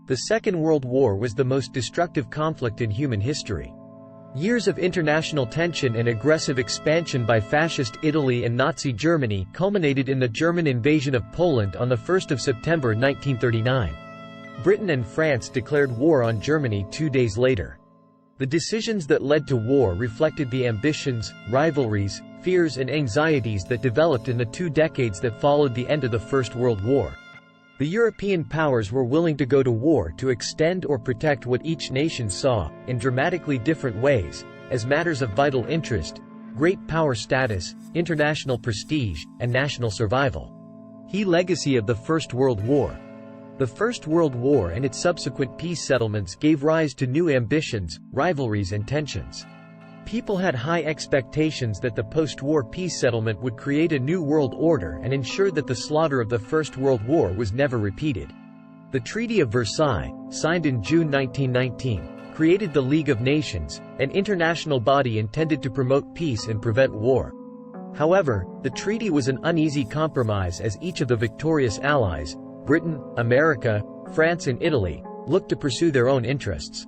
The Second World War was the most destructive conflict in human history. Years of international tension and aggressive expansion by Fascist Italy and Nazi Germany culminated in the German invasion of Poland on 1 September 1939. Britain and France declared war on Germany 2 days later. The decisions that led to war reflected the ambitions, rivalries, fears and anxieties that developed in the 2 decades that followed the end of the First World War. The European powers were willing to go to war to extend or protect what each nation saw, in dramatically different ways, as matters of vital interest: great power status, international prestige, and national survival. Key legacy of the First World War. The First World War and its subsequent peace settlements gave rise to new ambitions, rivalries and tensions. People had high expectations that the post-war peace settlement would create a new world order and ensure that the slaughter of the First World War was never repeated. The Treaty of Versailles, signed in June 1919, created the League of Nations, an international body intended to promote peace and prevent war. However, the treaty was an uneasy compromise as each of the victorious allies, Britain, America, France and Italy, looked to pursue their own interests.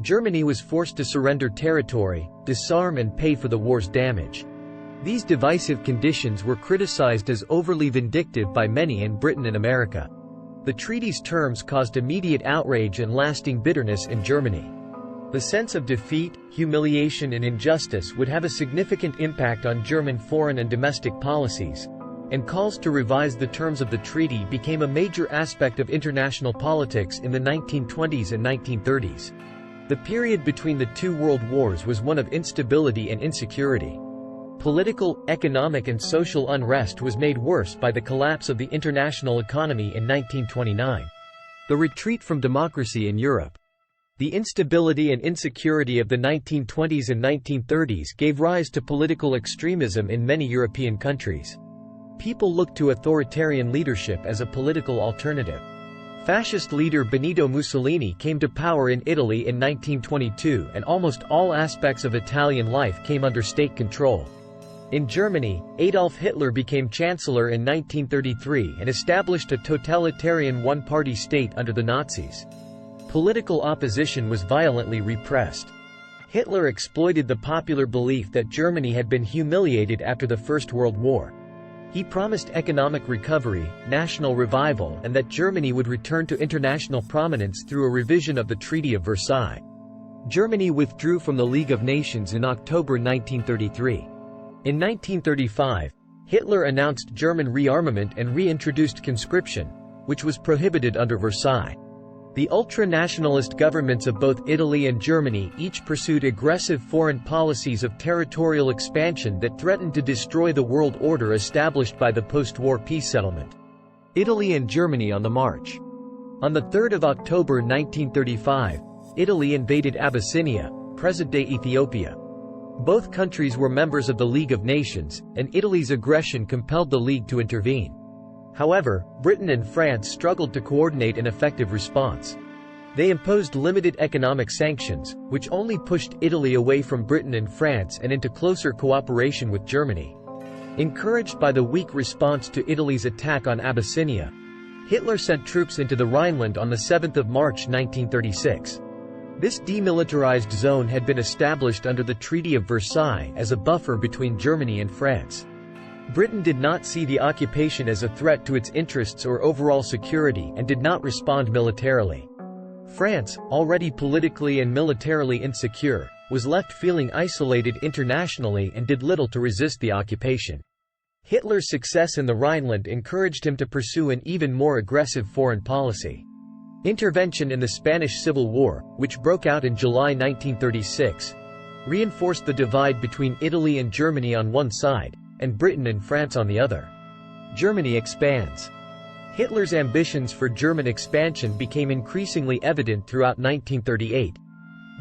Germany was forced to surrender territory, disarm and pay for the war's damage. These divisive conditions were criticized as overly vindictive by many in Britain and America. The treaty's terms caused immediate outrage and lasting bitterness in Germany. The sense of defeat, humiliation and injustice would have a significant impact on German foreign and domestic policies, and calls to revise the terms of the treaty became a major aspect of international politics in the 1920s and 1930s. The period between the 2 world wars was one of instability and insecurity. Political, economic and social unrest was made worse by the collapse of the international economy in 1929. The retreat from democracy in Europe. The instability and insecurity of the 1920s and 1930s gave rise to political extremism in many European countries. People looked to authoritarian leadership as a political alternative. Fascist leader Benito Mussolini came to power in Italy in 1922 and almost all aspects of Italian life came under state control. In Germany, Adolf Hitler became chancellor in 1933 and established a totalitarian one-party state under the Nazis. Political opposition was violently repressed. Hitler exploited the popular belief that Germany had been humiliated after the First World War. He promised economic recovery, national revival and that Germany would return to international prominence through a revision of the Treaty of Versailles. Germany withdrew from the League of Nations in October 1933. In 1935, Hitler announced German rearmament and reintroduced conscription, which was prohibited under Versailles. The ultra-nationalist governments of both Italy and Germany each pursued aggressive foreign policies of territorial expansion that threatened to destroy the world order established by the post-war peace settlement. Italy and Germany on the march. On 3 October 1935, Italy invaded Abyssinia, present-day Ethiopia. Both countries were members of the League of Nations, and Italy's aggression compelled the League to intervene. However, Britain and France struggled to coordinate an effective response. They imposed limited economic sanctions, which only pushed Italy away from Britain and France and into closer cooperation with Germany. Encouraged by the weak response to Italy's attack on Abyssinia, Hitler sent troops into the Rhineland on 7 March 1936. This demilitarized zone had been established under the Treaty of Versailles as a buffer between Germany and France. Britain did not see the occupation as a threat to its interests or overall security and did not respond militarily. France, already politically and militarily insecure, was left feeling isolated internationally and did little to resist the occupation. Hitler's success in the Rhineland encouraged him to pursue an even more aggressive foreign policy. Intervention in the Spanish Civil War, which broke out in July 1936, reinforced the divide between Italy and Germany on one side, and Britain and France on the other. Germany expands. Hitler's ambitions for German expansion became increasingly evident throughout 1938.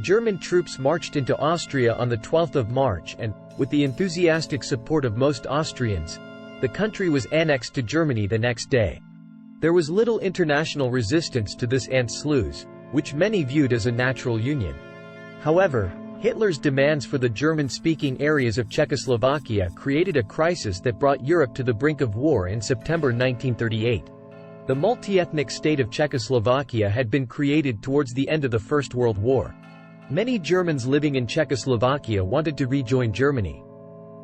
German troops marched into Austria on 12 March and, with the enthusiastic support of most Austrians, the country was annexed to Germany the next day. There was little international resistance to this Anschluss, which many viewed as a natural union. However, Hitler's demands for the German-speaking areas of Czechoslovakia created a crisis that brought Europe to the brink of war in September 1938. The multi-ethnic state of Czechoslovakia had been created towards the end of the First World War. Many Germans living in Czechoslovakia wanted to rejoin Germany.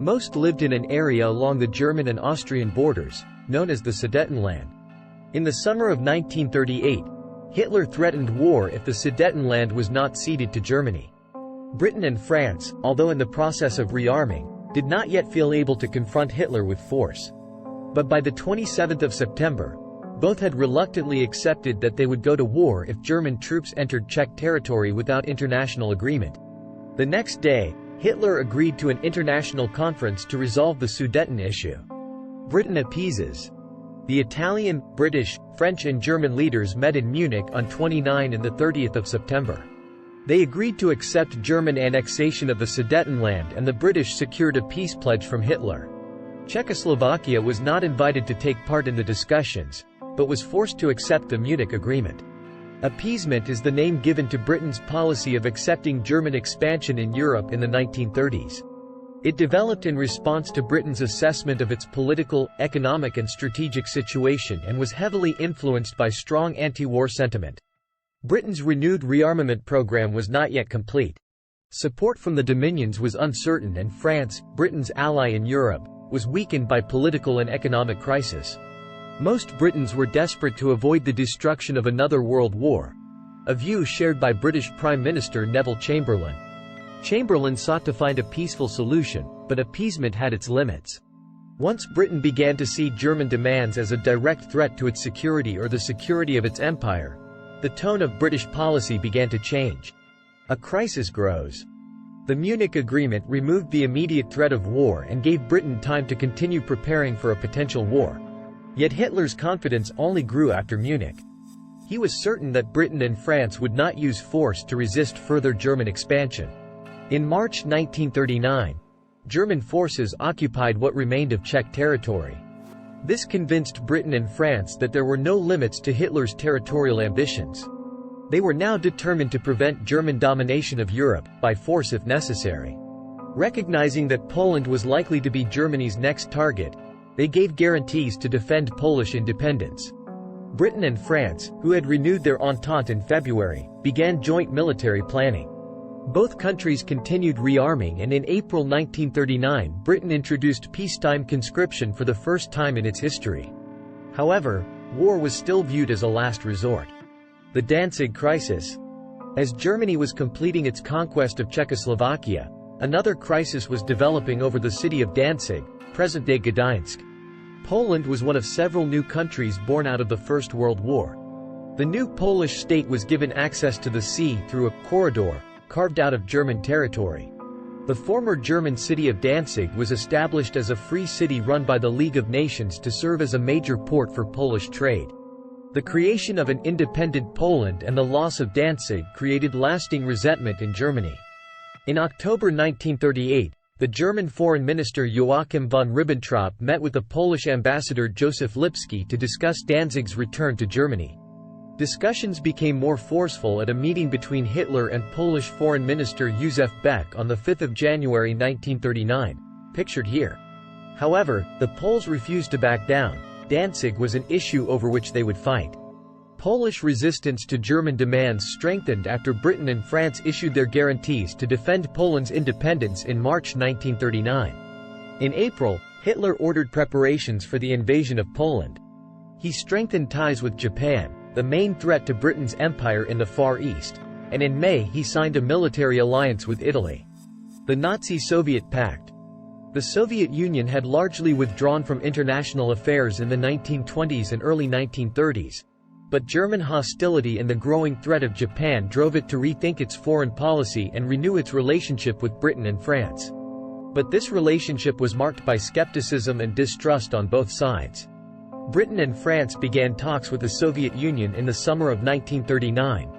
Most lived in an area along the German and Austrian borders, known as the Sudetenland. In the summer of 1938, Hitler threatened war if the Sudetenland was not ceded to Germany. Britain and France, although in the process of rearming, did not yet feel able to confront Hitler with force. But by the 27th of September, both had reluctantly accepted that they would go to war if German troops entered Czech territory without international agreement. The next day, Hitler agreed to an international conference to resolve the Sudeten issue. Britain appeases. The Italian, British, French and German leaders met in Munich on 29 and 30 September. They agreed to accept German annexation of the Sudetenland, and the British secured a peace pledge from Hitler. Czechoslovakia was not invited to take part in the discussions, but was forced to accept the Munich Agreement. Appeasement is the name given to Britain's policy of accepting German expansion in Europe in the 1930s. It developed in response to Britain's assessment of its political, economic and strategic situation and was heavily influenced by strong anti-war sentiment. Britain's renewed rearmament program was not yet complete. Support from the Dominions was uncertain, and France, Britain's ally in Europe, was weakened by political and economic crisis. Most Britons were desperate to avoid the destruction of another world war, a view shared by British Prime Minister Neville Chamberlain. Chamberlain sought to find a peaceful solution, but appeasement had its limits. Once Britain began to see German demands as a direct threat to its security or the security of its empire, the tone of British policy began to change. A crisis grows. The Munich Agreement removed the immediate threat of war and gave Britain time to continue preparing for a potential war. Yet Hitler's confidence only grew after Munich. He was certain that Britain and France would not use force to resist further German expansion. In March 1939, German forces occupied what remained of Czech territory. This convinced Britain and France that there were no limits to Hitler's territorial ambitions. They were now determined to prevent German domination of Europe, by force if necessary. Recognizing that Poland was likely to be Germany's next target, they gave guarantees to defend Polish independence. Britain and France, who had renewed their entente in February, began joint military planning. Both countries continued rearming, and in April 1939 Britain introduced peacetime conscription for the first time in its history. However, war was still viewed as a last resort. The Danzig crisis. As Germany was completing its conquest of Czechoslovakia, another crisis was developing over the city of Danzig, present-day Gdańsk. Poland was one of several new countries born out of the First World War. The new Polish state was given access to the sea through a corridor carved out of German territory. The former German city of Danzig was established as a free city run by the League of Nations to serve as a major port for Polish trade. The creation of an independent Poland and the loss of Danzig created lasting resentment in Germany. In October 1938, the German Foreign Minister Joachim von Ribbentrop met with the Polish ambassador Józef Lipski to discuss Danzig's return to Germany. Discussions became more forceful at a meeting between Hitler and Polish Foreign Minister Józef Beck on 5 January 1939, pictured here. However, the Poles refused to back down. Danzig was an issue over which they would fight. Polish resistance to German demands strengthened after Britain and France issued their guarantees to defend Poland's independence in March 1939. In April, Hitler ordered preparations for the invasion of Poland. He strengthened ties with Japan, the main threat to Britain's empire in the Far East, and in May he signed a military alliance with Italy. The Nazi-Soviet Pact. The Soviet Union had largely withdrawn from international affairs in the 1920s and early 1930s. But German hostility and the growing threat of Japan drove it to rethink its foreign policy and renew its relationship with Britain and France. But this relationship was marked by skepticism and distrust on both sides. Britain and France began talks with the Soviet Union in the summer of 1939.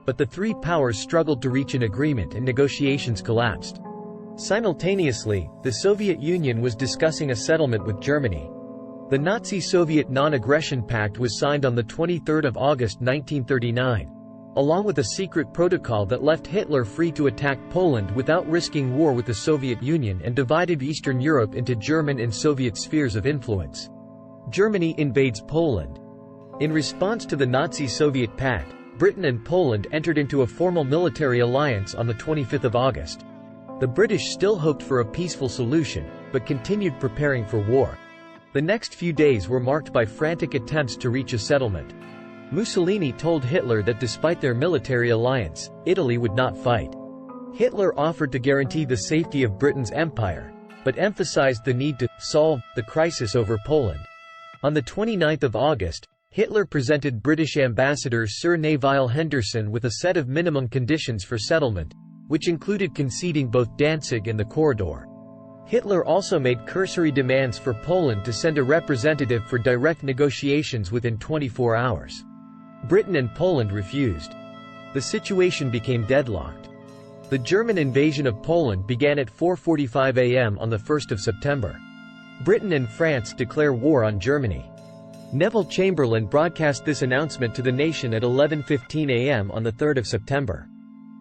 But the three powers struggled to reach an agreement and negotiations collapsed. Simultaneously, the Soviet Union was discussing a settlement with Germany. The Nazi-Soviet Non-Aggression Pact was signed on 23 August 1939, along with a secret protocol that left Hitler free to attack Poland without risking war with the Soviet Union and divided Eastern Europe into German and Soviet spheres of influence. Germany invades Poland. In response to the Nazi-Soviet pact, Britain and Poland entered into a formal military alliance on the 25th of August. The British still hoped for a peaceful solution, but continued preparing for war. The next few days were marked by frantic attempts to reach a settlement. Mussolini told Hitler that despite their military alliance, Italy would not fight. Hitler offered to guarantee the safety of Britain's empire, but emphasized the need to solve the crisis over Poland. On the 29th of August, Hitler presented British Ambassador Sir Neville Henderson with a set of minimum conditions for settlement, which included conceding both Danzig and the corridor. Hitler also made cursory demands for Poland to send a representative for direct negotiations within 24 hours. Britain and Poland refused. The situation became deadlocked. The German invasion of Poland began at 4:45 a.m. on the 1st of September. Britain and France declare war on Germany. Neville Chamberlain broadcast this announcement to the nation at 11:15 a.m. on the 3rd of September.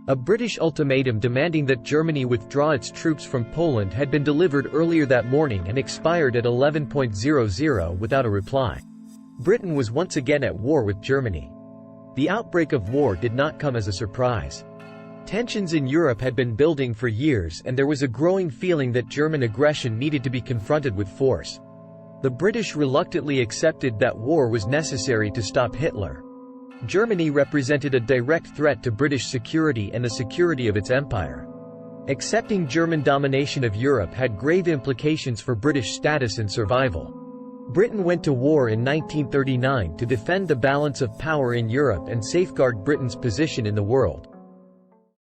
A British ultimatum demanding that Germany withdraw its troops from Poland had been delivered earlier that morning and expired at 11:00 without a reply. Britain was once again at war with Germany. The outbreak of war did not come as a surprise. Tensions in Europe had been building for years, and there was a growing feeling that German aggression needed to be confronted with force. The British reluctantly accepted that war was necessary to stop Hitler. Germany represented a direct threat to British security and the security of its empire. Accepting German domination of Europe had grave implications for British status and survival. Britain went to war in 1939 to defend the balance of power in Europe and safeguard Britain's position in the world.